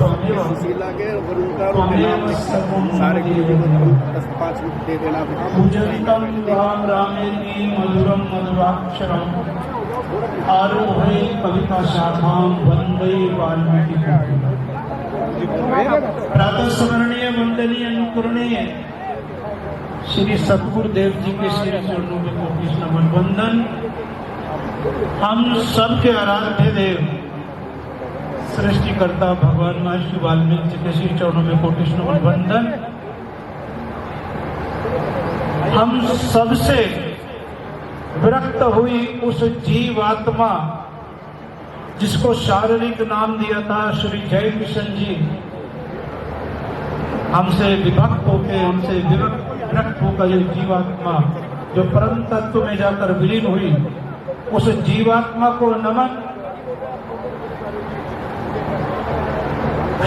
सुशीला के और उनका सारे दस 5 मिनट दे देना। पूजन्तं राम रामेति मधुरं मधुराक्षरम् आरुह्य कविता शाखां वन्दे वाल्मीकि प्रातः स्मरणीय वंदनीय अनुकरणीय श्री सतगुरुदेव जी के श्री चरणों में कोटि नमन वंदन। हम सबके आराध्य देव सृष्टिकर्ता भगवान महर्षि वाल्मीकि जी के श्री चरणों में कोटि नमन वंदन। हम सबसे विरक्त हुई उस जीवात्मा जिसको शारीरिक नाम दिया था श्री जय किशन जी, हमसे विभक्त होकर हमसे विरक्त होकर ये जीवात्मा जो परम तत्व में जाकर विलीन हुई, उस जीवात्मा को नमन।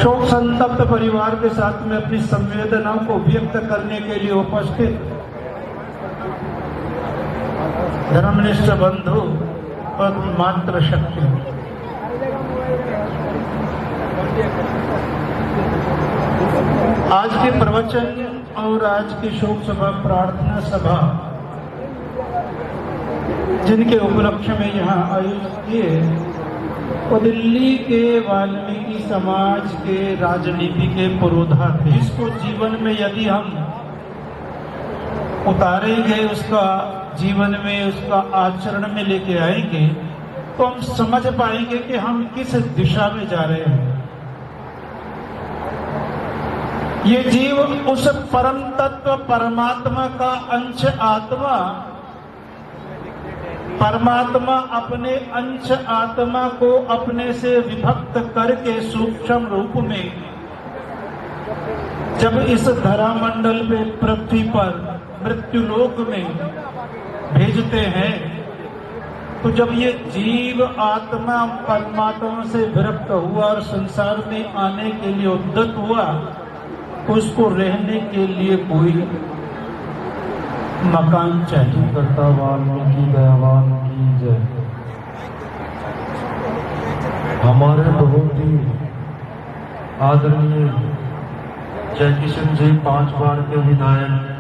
शोक संतप्त परिवार के साथ में अपनी संवेदनाओं को व्यक्त करने के लिए उपस्थित धर्मनिष्ठ बंधु और मात्र शक्ति, आज के प्रवचन और आज की शोक सभा प्रार्थना सभा जिनके उपलक्ष्य में यहाँ आयोजित किए, वो दिल्ली के वाल्मीकि समाज के राजनीति के पुरोधा थे, जिसको जीवन में यदि हम उतारेंगे, उसका जीवन में उसका आचरण में लेके आएंगे, तो हम समझ पाएंगे कि हम किस दिशा में जा रहे हैं। ये जीव उस परम तत्व परमात्मा का अंश आत्मा, परमात्मा अपने अंश आत्मा को अपने से विभक्त करके सूक्ष्म रूप में जब इस धरामंडल पे पृथ्वी पर मृत्युलोक में भेजते हैं, तो जब ये जीव आत्मा परमात्मा से विरक्त हुआ और संसार में आने के लिए उद्यत हुआ, तो उसको रहने के लिए कोई मकान चाहिए। करता वाल्मीकि दयावान की जय। हमारे बहुत ही आदरणीय जय किशन जी 5 बार के विधायक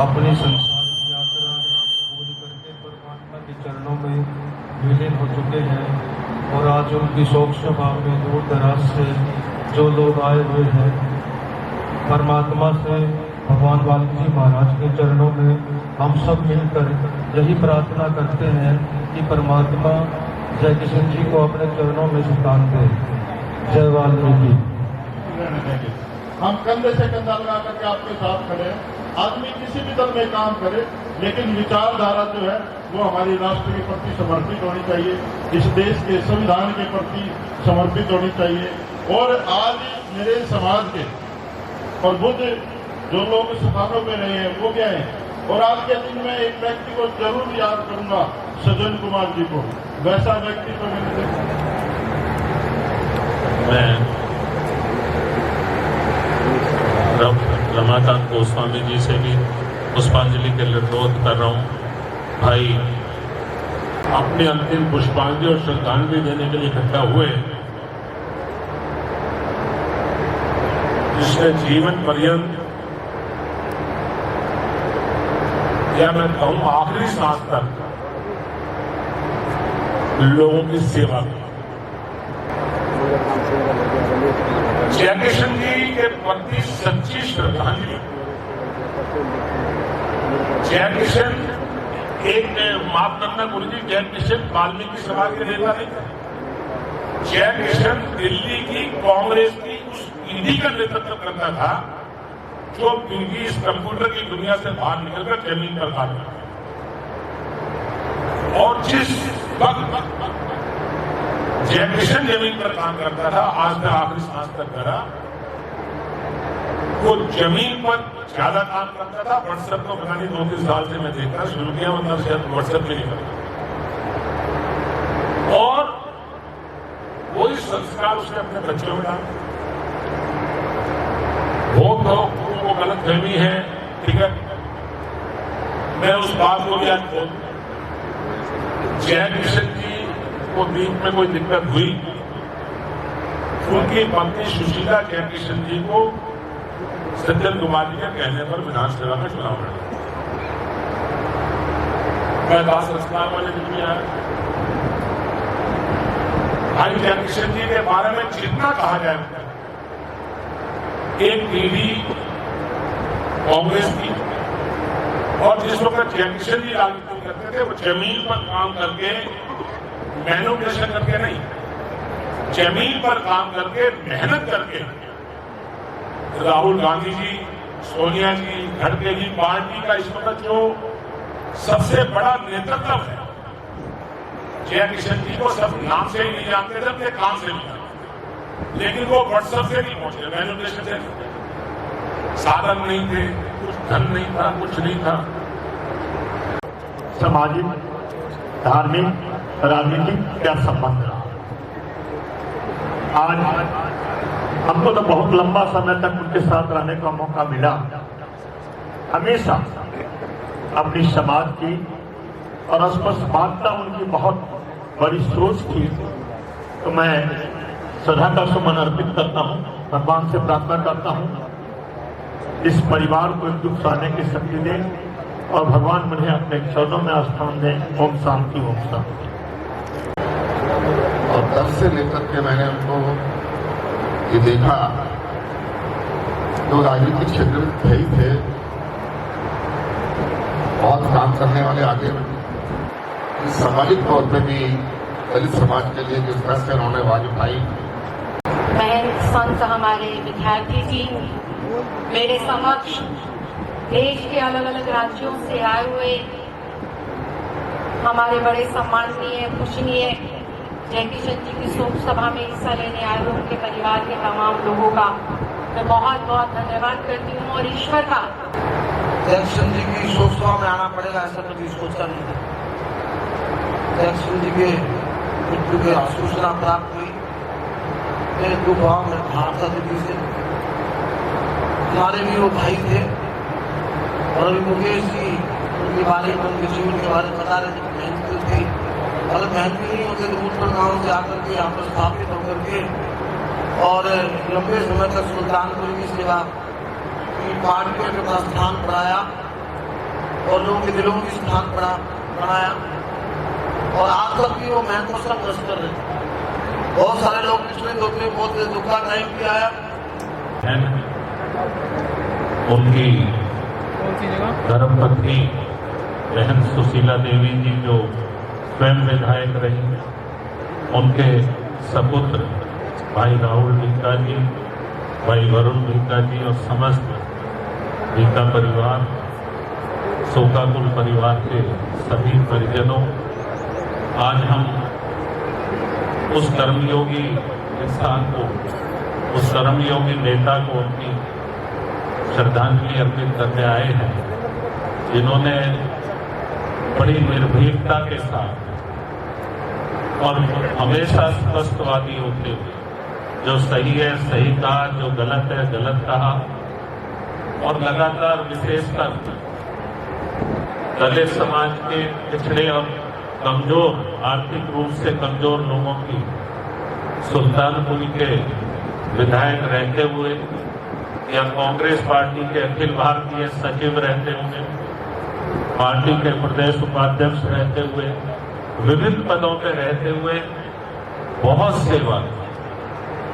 अपनी संसार की यात्रा पूरी करके परमात्मा के चरणों में विलीन हो चुके हैं, और आज उनकी शोक सभा में दूर दराज से जो लोग आए हुए हैं, परमात्मा से भगवान वाल्मीकि महाराज के चरणों में हम सब मिलकर यही प्रार्थना करते हैं कि परमात्मा जय किशन जी को अपने चरणों में स्थान दे। जय वाल्मीकि। हम कंधे से कंधा लगा करके आपके साथ खड़े हैं। आदमी किसी भी दल में काम करे, लेकिन विचारधारा जो है वो हमारी राष्ट्र के प्रति समर्पित होनी चाहिए, इस देश के संविधान के प्रति समर्पित होनी चाहिए। और आज मेरे समाज के और बुद्ध जो लोग स्थानों में रहे हैं वो क्या है, और आज के दिन में एक व्यक्ति को जरूर याद करूंगा, सज्जन कुमार जी को। वैसा व्यक्ति तो मैं रमाकांत गोस्वामी जी से भी पुष्पांजलि के लिए अनुरोध कर रहा हूं। भाई अपने अंतिम पुष्पांजलि और श्रद्धांजलि देने के लिए इकट्ठा हुए, जिसने जीवन पर्यंत या मैं कहूं आखिरी सांस तक लोगों की सेवा की। जय किशन जी के प्रति सच्ची श्रद्धांजलि। जय किशन एक माफ करना गुरु जी, जय किशन वाल्मीकि समाज के नेता नहीं थे। जय किशन दिल्ली की कांग्रेस की उस पीढ़ी का नेतृत्व करता था जो पीढ़ी इस कंप्यूटर की दुनिया से बाहर निकलकर जमीन पर काम करता, और जिस वक्त जय किशन जमीन पर काम करता था, आज तक आखिरी सांस तक करा, वो जमीन पर ज्यादा काम करता था। व्हाट्सएप को पता नहीं 2-3 साल से मैं देखता शुरू किया, मतलब शायद व्हाट्सएप में नहीं करता, और वही संस्कार उसने अपने बच्चों में डाला। बहुत लोगों को गलत फहमी है, ठीक है, मैं उस बात को भी आज बोल, जय किशन जी को बीच में कोई दिक्कत हुई उनकी पत्नी सुशीला जयकिशन जी को सज्जन कुमार जी के कहने पर विधानसभा का चुनाव लड़ा। मैं दास रचना वाले दिन भी आया। भाई जयकिशन जी के बारे में जितना कहा जाए, एक पीढ़ी कांग्रेस की, और जिस वक्त जयकिशन जी राजनीति करते थे वो जमीन पर काम करके, मैनिपुलेशन करके नहीं, जमीन पर काम करके, मेहनत करके राहुल गांधी जी, सोनिया जी, खड़गे जी पार्टी का इस वक्त जो सबसे बड़ा नेतृत्व है, जयकिशन जी को सब नाम से ही नहीं जानते थे, अपने काम से नहीं जानते, लेकिन वो व्हाट्सएप से नहीं पहुंचे, मैनिपुलेशन से नहीं, साधन नहीं थे, कुछ धन नहीं था, कुछ नहीं था। सामाजिक, धार्मिक, राजनीतिक क्या संबंध रहा? आज हमको तो बहुत लंबा समय तक उनके साथ रहने का मौका मिला। हमेशा अपनी समाज की और अस्पष्टता उनकी बहुत बड़ी सोच थी। तो मैं श्रद्धा का सुमन अर्पित करता हूँ, भगवान से प्रार्थना करता हूँ इस परिवार को एक दुख सहने की शक्ति दें और भगवान मुझे अपने चरणों में स्थान दें। ओम शांति, ओम शांति। और तब से लेकर के मैंने उनको ये देखा, जो राजनीतिक क्षेत्र में थे ही थे, बहुत काम करने वाले, आगे सामाजिक तौर पे भी दलित समाज के लिए जिस तरह से उन्होंने आवाज उठाई। बहन संत हमारे विद्यार्थी जी मेरे समक्ष देश के अलग अलग राज्यों से आए हुए हमारे बड़े सम्माननीय, पूजनीय जयकिशन जी की शोक सभा में हिस्सा लेने आए हुए उनके परिवार के तमाम लोगों का मैं बहुत बहुत धन्यवाद करती हूँ, और ईश्वर का। जयकिशन जी की शोक सभा में आना पड़ेगा ऐसा कभी सोचा नहीं था। जयकिशन जी के मृत्यु की सूचना प्राप्त हुई, मेरे दुख भाव में भावता दिल्ली से। हमारे भी वो भाई थे, और अभी मुकेश जी उनके बारे में, उनके जीवन के बारे में बता रहे थे, मेहनती थी। अगर मेहनती नहीं होते तो उत्तर गाँव से आकर के यहाँ पर स्थापित होकर के और लंबे समय तक सुल्तानपुर की सेवा की पार्टी के अपना स्थान बनाया और लोगों के दिलों की स्थान बनाया, और आज तक भी वो महत्व सब नष्ट कर रहे थे। बहुत सारे लोग पिछले बहुत दुख का टाइम भी आया। उनकी धर्मपत्नी बहन सुशीला देवी जी जो स्वयं विधायक रही, उनके सपुत्र भाई राहुल भिक्का जी, भाई वरुण भिक्का जी और समस्त भिक्का परिवार, शोकाकुल परिवार के सभी परिजनों, आज हम उस कर्मयोगी इंसान को, उस कर्मयोगी नेता को अपनी श्रद्धांजलि अर्पित करने आए हैं, जिन्होंने बड़ी निर्भीकता के साथ और हमेशा स्पष्टवादी होते हुए जो सही है सही कहा, जो गलत है गलत कहा, और लगातार विशेषकर दलित समाज के पिछड़े और कमजोर, आर्थिक रूप से कमजोर लोगों की सुल्तानपुरी के विधायक रहते हुए या कांग्रेस पार्टी के अखिल भारतीय सचिव रहते हुए, पार्टी के प्रदेश उपाध्यक्ष रहते हुए, विभिन्न पदों पर रहते हुए बहुत सेवा,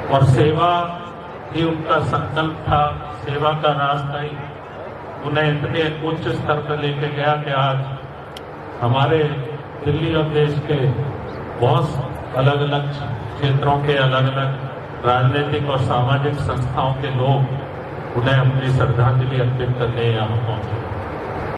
और सेवा ही उनका संकल्प था, सेवा का रास्ता ही उन्हें इतने उच्च स्तर पर लेके गया कि आज हमारे दिल्ली और देश के बहुत अलग अलग क्षेत्रों के अलग अलग राजनीतिक और सामाजिक संस्थाओं के लोग उन्हें अपनी श्रद्धांजलि अर्पित करने यहाँ पहुंचे।